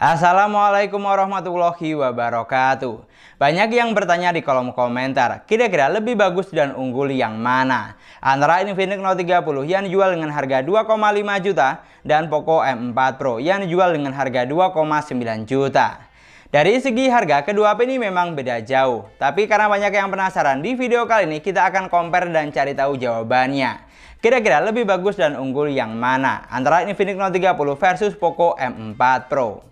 Assalamualaikum warahmatullahi wabarakatuh. Banyak yang bertanya di kolom komentar, kira-kira lebih bagus dan unggul yang mana? Antara Infinix Note 30 yang dijual dengan harga 2,5 juta dan Poco M4 Pro yang dijual dengan harga 2,9 juta. Dari segi harga, kedua HP ini memang beda jauh. Tapi karena banyak yang penasaran, di video kali ini kita akan compare dan cari tahu jawabannya. Kira-kira lebih bagus dan unggul yang mana? Antara Infinix Note 30 versus Poco M4 Pro.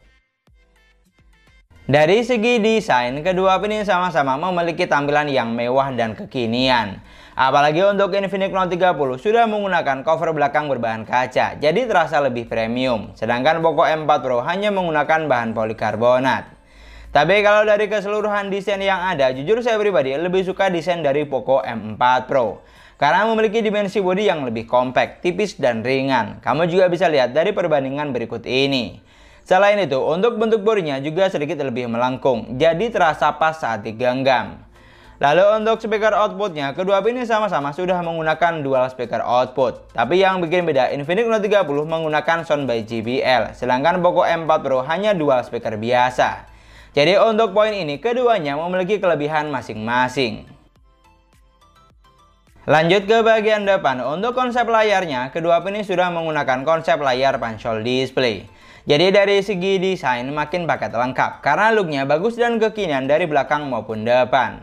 Dari segi desain, kedua HP ini sama-sama memiliki tampilan yang mewah dan kekinian. Apalagi untuk Infinix Note 30 sudah menggunakan cover belakang berbahan kaca, jadi terasa lebih premium. Sedangkan Poco M4 Pro hanya menggunakan bahan polikarbonat. Tapi kalau dari keseluruhan desain yang ada, jujur saya pribadi lebih suka desain dari Poco M4 Pro. Karena memiliki dimensi bodi yang lebih kompak, tipis dan ringan. Kamu juga bisa lihat dari perbandingan berikut ini. Selain itu, untuk bentuk bodinya juga sedikit lebih melengkung, jadi terasa pas saat digenggam. Lalu untuk speaker outputnya, kedua HP ini sama-sama sudah menggunakan dual speaker output. Tapi yang bikin beda, Infinix Note 30 menggunakan sound by JBL, sedangkan Poco M4 Pro hanya dual speaker biasa. Jadi untuk poin ini, keduanya memiliki kelebihan masing-masing. Lanjut ke bagian depan, untuk konsep layarnya, kedua HP ini sudah menggunakan konsep layar pancol display. Jadi dari segi desain makin paket lengkap karena looknya bagus dan kekinian dari belakang maupun depan.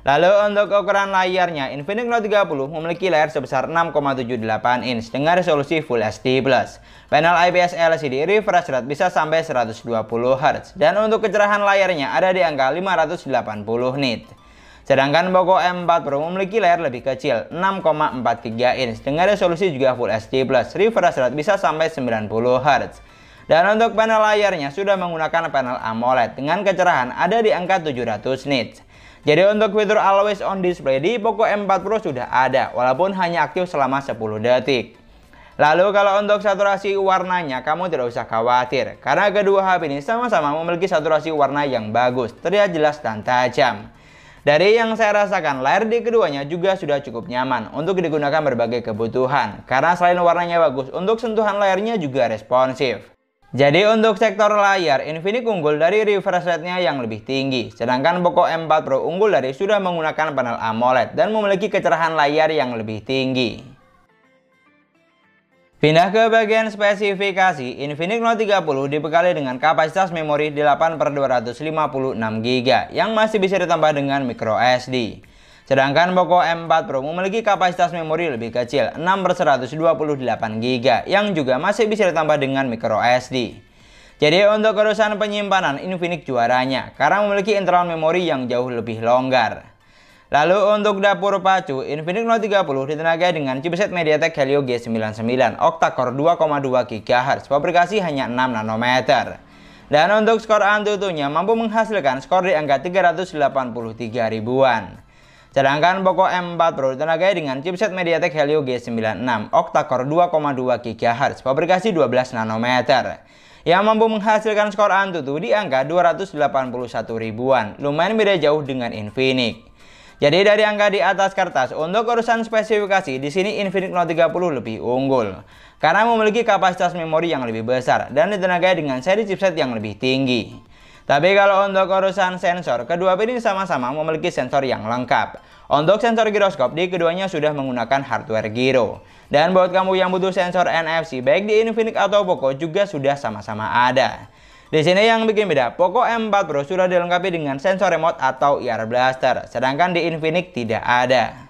Lalu untuk ukuran layarnya, Infinix Note 30 memiliki layar sebesar 6,78 inch dengan resolusi Full HD+. Panel IPS LCD refresh rate bisa sampai 120 Hz dan untuk kecerahan layarnya ada di angka 580 nit. Sedangkan Poco M4 Pro memiliki layar lebih kecil 6,43 inch dengan resolusi juga Full HD+, refresh rate bisa sampai 90 Hz. Dan untuk panel layarnya sudah menggunakan panel AMOLED dengan kecerahan ada di angka 700 nits. Jadi untuk fitur Always On Display di Poco M4 Pro sudah ada, walaupun hanya aktif selama 10 detik. Lalu kalau untuk saturasi warnanya kamu tidak usah khawatir, karena kedua HP ini sama-sama memiliki saturasi warna yang bagus, terlihat jelas dan tajam. Dari yang saya rasakan, layar di keduanya juga sudah cukup nyaman untuk digunakan berbagai kebutuhan, karena selain warnanya bagus, untuk sentuhan layarnya juga responsif. Jadi untuk sektor layar, Infinix unggul dari refresh rate-nya yang lebih tinggi, sedangkan Poco M4 Pro unggul dari sudah menggunakan panel AMOLED dan memiliki kecerahan layar yang lebih tinggi. Pindah ke bagian spesifikasi, Infinix Note 30 dibekali dengan kapasitas memori 8/256 GB yang masih bisa ditambah dengan microSD. Sedangkan Poco M4 Pro memiliki kapasitas memori lebih kecil 6/128 GB yang juga masih bisa ditambah dengan microSD. Jadi untuk urusan penyimpanan, Infinix juaranya karena memiliki internal memori yang jauh lebih longgar. Lalu untuk dapur pacu, Infinix Note 30 ditenagai dengan chipset MediaTek Helio G99 octa-core 2,2 GHz, fabrikasi hanya 6 nanometer. Dan untuk skor Antutunya mampu menghasilkan skor di angka 383 ribuan. Sedangkan Poco M4 Pro ditenagai dengan chipset MediaTek Helio G96 octa-core 2,2 GHz, fabrikasi 12 nanometer. Yang mampu menghasilkan skor Antutu di angka 281 ribuan, lumayan beda jauh dengan Infinix. Jadi dari angka di atas kertas, untuk urusan spesifikasi di sini Infinix Note 30 lebih unggul karena memiliki kapasitas memori yang lebih besar dan ditenagai dengan seri chipset yang lebih tinggi. Tapi kalau untuk urusan sensor, kedua HP ini sama-sama memiliki sensor yang lengkap. Untuk sensor giroskop di keduanya sudah menggunakan hardware giro. Dan buat kamu yang butuh sensor NFC baik di Infinix atau Poco juga sudah sama-sama ada. Di sini yang bikin beda, Poco M4 Pro sudah dilengkapi dengan sensor remote atau ear blaster, sedangkan di Infinix tidak ada.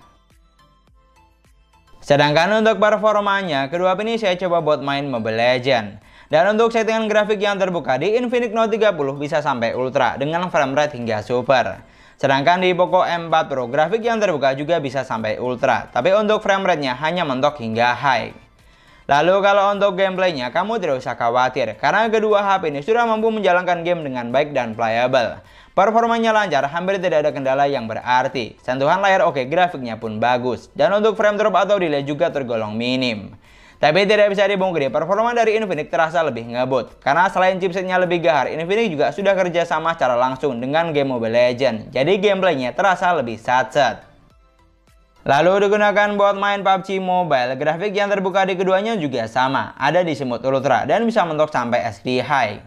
Sedangkan untuk performanya, kedua HP ini saya coba buat main Mobile Legends. Dan untuk settingan grafik yang terbuka di Infinix Note 30 bisa sampai ultra dengan frame rate hingga super. Sedangkan di Poco M4 Pro grafik yang terbuka juga bisa sampai ultra, tapi untuk frame rate-nya hanya mentok hingga high. Lalu kalau untuk gameplaynya kamu tidak usah khawatir karena kedua HP ini sudah mampu menjalankan game dengan baik dan playable. Performanya lancar, hampir tidak ada kendala yang berarti. Sentuhan layar oke, grafiknya pun bagus. Dan untuk frame drop atau delay juga tergolong minim. Tapi tidak bisa dipungkiri, performa dari Infinix terasa lebih ngebut. Karena selain chipsetnya lebih gahar, Infinix juga sudah kerjasama secara langsung dengan game Mobile Legends. Jadi gameplaynya terasa lebih satset. Lalu digunakan buat main PUBG Mobile, grafik yang terbuka di keduanya juga sama. Ada di smooth ultra dan bisa mentok sampai SD high.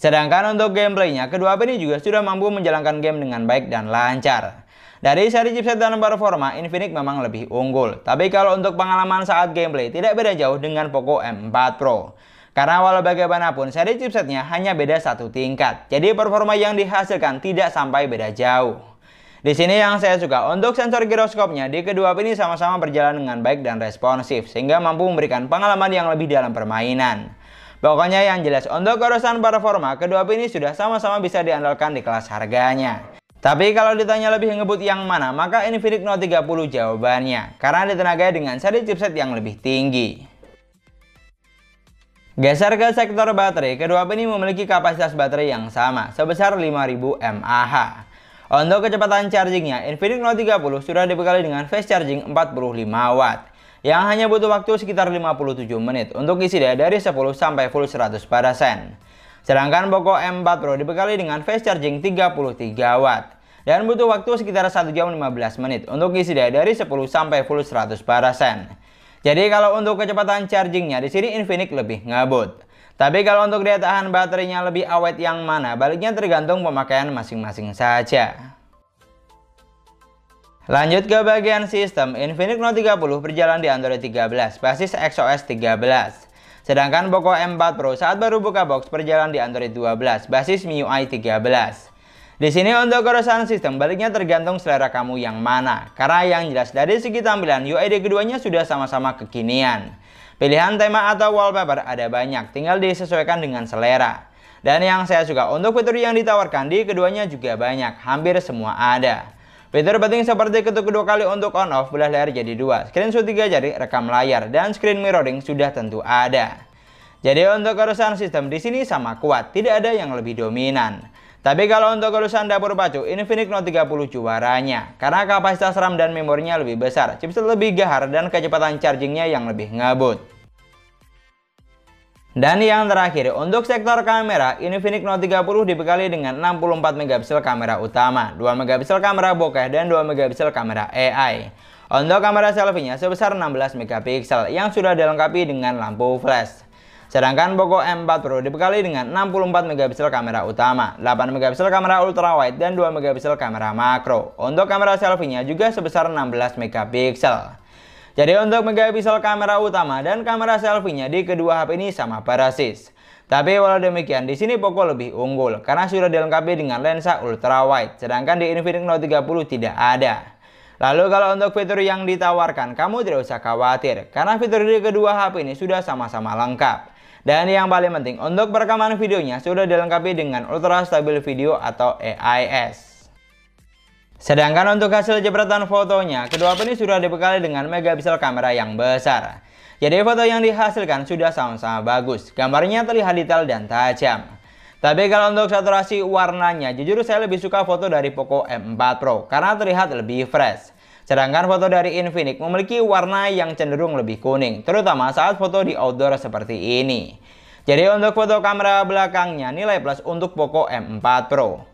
Sedangkan untuk gameplaynya, kedua HP ini juga sudah mampu menjalankan game dengan baik dan lancar. Dari seri chipset dan performa, Infinix memang lebih unggul. Tapi kalau untuk pengalaman saat gameplay, tidak beda jauh dengan Poco M4 Pro. Karena walau bagaimanapun, seri chipsetnya hanya beda satu tingkat. Jadi performa yang dihasilkan tidak sampai beda jauh. Di sini yang saya suka, untuk sensor giroskopnya di kedua HP ini sama-sama berjalan dengan baik dan responsif, sehingga mampu memberikan pengalaman yang lebih dalam permainan. Pokoknya yang jelas, untuk urusan performa, kedua HP ini sudah sama-sama bisa diandalkan di kelas harganya. Tapi kalau ditanya lebih ngebut yang mana, maka Infinix Note 30 jawabannya, karena ditenagai dengan seri chipset yang lebih tinggi. Geser ke sektor baterai, kedua HP ini memiliki kapasitas baterai yang sama, sebesar 5000 mAh. Untuk kecepatan chargingnya, Infinix Note 30 sudah dibekali dengan fast charging 45 watt, yang hanya butuh waktu sekitar 57 menit untuk isi daya dari 10 sampai full 100%. Sedangkan Poco M4 Pro dibekali dengan fast charging 33 watt dan butuh waktu sekitar 1 jam 15 menit untuk isi daya dari 10 sampai full 100%. Jadi kalau untuk kecepatan chargingnya di sini Infinix lebih ngebut. Tapi kalau untuk daya tahan baterainya lebih awet yang mana, baliknya tergantung pemakaian masing-masing saja. Lanjut ke bagian sistem, Infinix Note 30 berjalan di Android 13, basis XOS 13. Sedangkan Poco M4 Pro saat baru buka box berjalan di Android 12, basis MIUI 13. Di sini untuk urusan sistem baliknya tergantung selera kamu yang mana. Karena yang jelas dari segi tampilan UI di keduanya sudah sama-sama kekinian. Pilihan tema atau wallpaper ada banyak, tinggal disesuaikan dengan selera. Dan yang saya suka untuk fitur yang ditawarkan di keduanya juga banyak, hampir semua ada. Fitur penting seperti ketuk kedua kali untuk on off, belah layar jadi 2, screenshot 3 jari, rekam layar, dan screen mirroring sudah tentu ada. Jadi untuk urusan sistem di sini sama kuat, tidak ada yang lebih dominan. Tapi kalau untuk urusan dapur pacu, Infinix Note 30 juaranya, karena kapasitas RAM dan memorinya lebih besar, chipset lebih gahar, dan kecepatan chargingnya yang lebih ngebut. Dan yang terakhir, untuk sektor kamera, Infinix Note 30 dibekali dengan 64 megapiksel kamera utama, 2 megapiksel kamera bokeh, dan 2 megapiksel kamera AI. Untuk kamera selfie-nya sebesar 16 megapiksel yang sudah dilengkapi dengan lampu flash. Sedangkan Poco M4 Pro dibekali dengan 64 megapiksel kamera utama, 8 megapiksel kamera ultrawide, dan 2 megapiksel kamera makro. Untuk kamera selfie-nya juga sebesar 16 megapiksel. Jadi untuk megapiksel kamera utama dan kamera selfie-nya di kedua HP ini sama persis. Tapi walau demikian di sini Poco lebih unggul karena sudah dilengkapi dengan lensa ultrawide, sedangkan di Infinix Note 30 tidak ada. Lalu kalau untuk fitur yang ditawarkan, kamu tidak usah khawatir karena fitur di kedua HP ini sudah sama-sama lengkap. Dan yang paling penting, untuk perekaman videonya sudah dilengkapi dengan Ultra Stable Video atau AIS. Sedangkan untuk hasil jepretan fotonya, kedua HP ini sudah dibekali dengan megapiksel kamera yang besar. Jadi foto yang dihasilkan sudah sama-sama bagus, gambarnya terlihat detail dan tajam. Tapi kalau untuk saturasi warnanya, jujur saya lebih suka foto dari Poco M4 Pro karena terlihat lebih fresh. Sedangkan foto dari Infinix memiliki warna yang cenderung lebih kuning, terutama saat foto di outdoor seperti ini. Jadi untuk foto kamera belakangnya, nilai plus untuk Poco M4 Pro.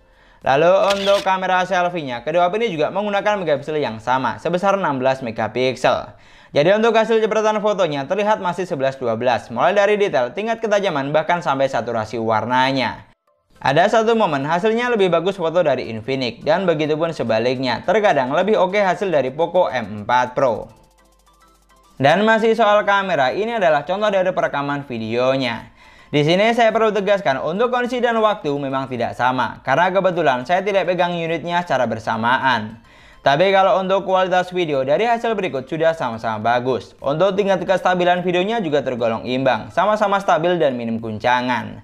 Lalu untuk kamera selfie-nya, kedua HP ini juga menggunakan megapiksel yang sama, sebesar 16 megapiksel. Jadi untuk hasil jepretan fotonya terlihat masih 11-12, mulai dari detail, tingkat ketajaman, bahkan sampai saturasi warnanya. Ada satu momen hasilnya lebih bagus foto dari Infinix, dan begitupun sebaliknya, terkadang lebih oke hasil dari Poco M4 Pro. Dan masih soal kamera, ini adalah contoh dari perekaman videonya. Di sini saya perlu tegaskan untuk kondisi dan waktu memang tidak sama, karena kebetulan saya tidak pegang unitnya secara bersamaan. Tapi kalau untuk kualitas video dari hasil berikut sudah sama-sama bagus. Untuk tingkat kestabilan videonya juga tergolong imbang, sama-sama stabil dan minim guncangan.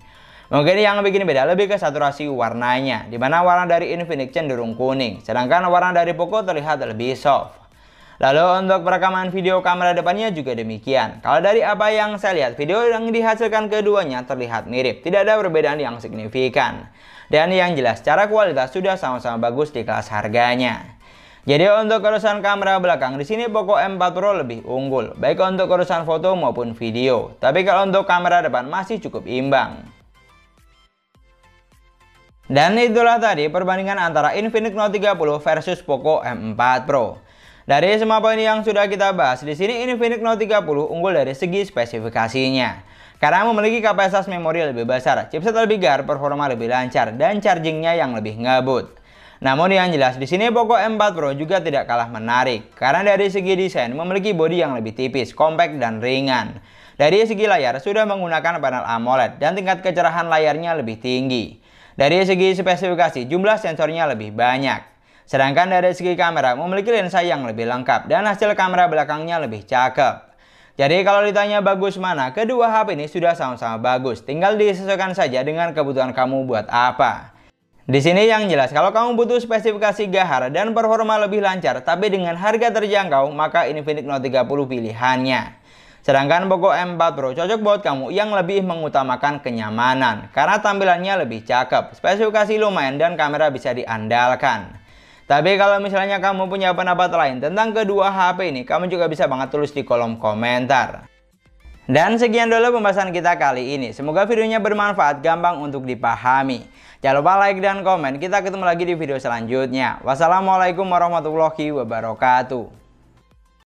Mungkin yang bikin beda lebih ke saturasi warnanya, di mana warna dari Infinix cenderung kuning, sedangkan warna dari Poco terlihat lebih soft. Lalu untuk perekaman video kamera depannya juga demikian. Kalau dari apa yang saya lihat, video yang dihasilkan keduanya terlihat mirip, tidak ada perbedaan yang signifikan. Dan yang jelas, secara kualitas sudah sama-sama bagus di kelas harganya. Jadi untuk urusan kamera belakang, di sini Poco M4 Pro lebih unggul, baik untuk urusan foto maupun video. Tapi kalau untuk kamera depan masih cukup imbang. Dan itulah tadi perbandingan antara Infinix Note 30 versus Poco M4 Pro. Dari semua poin yang sudah kita bahas, di sini Infinix Note 30 unggul dari segi spesifikasinya. Karena memiliki kapasitas memori lebih besar, chipset lebih gar, performa lebih lancar, dan chargingnya yang lebih ngebut. Namun yang jelas di sini Poco M4 Pro juga tidak kalah menarik, karena dari segi desain memiliki bodi yang lebih tipis, compact, dan ringan. Dari segi layar sudah menggunakan panel AMOLED dan tingkat kecerahan layarnya lebih tinggi. Dari segi spesifikasi jumlah sensornya lebih banyak. Sedangkan dari segi kamera memiliki lensa yang lebih lengkap dan hasil kamera belakangnya lebih cakep. Jadi kalau ditanya bagus mana, kedua HP ini sudah sama-sama bagus. Tinggal disesuaikan saja dengan kebutuhan kamu buat apa. Di sini yang jelas kalau kamu butuh spesifikasi gahar dan performa lebih lancar tapi dengan harga terjangkau, maka Infinix Note 30 pilihannya. Sedangkan Poco M4 Pro cocok buat kamu yang lebih mengutamakan kenyamanan karena tampilannya lebih cakep, spesifikasi lumayan dan kamera bisa diandalkan. Tapi kalau misalnya kamu punya pendapat lain tentang kedua HP ini, kamu juga bisa banget tulis di kolom komentar. Dan sekian dulu pembahasan kita kali ini. Semoga videonya bermanfaat, gampang untuk dipahami. Jangan lupa like dan komen. Kita ketemu lagi di video selanjutnya. Wassalamualaikum warahmatullahi wabarakatuh.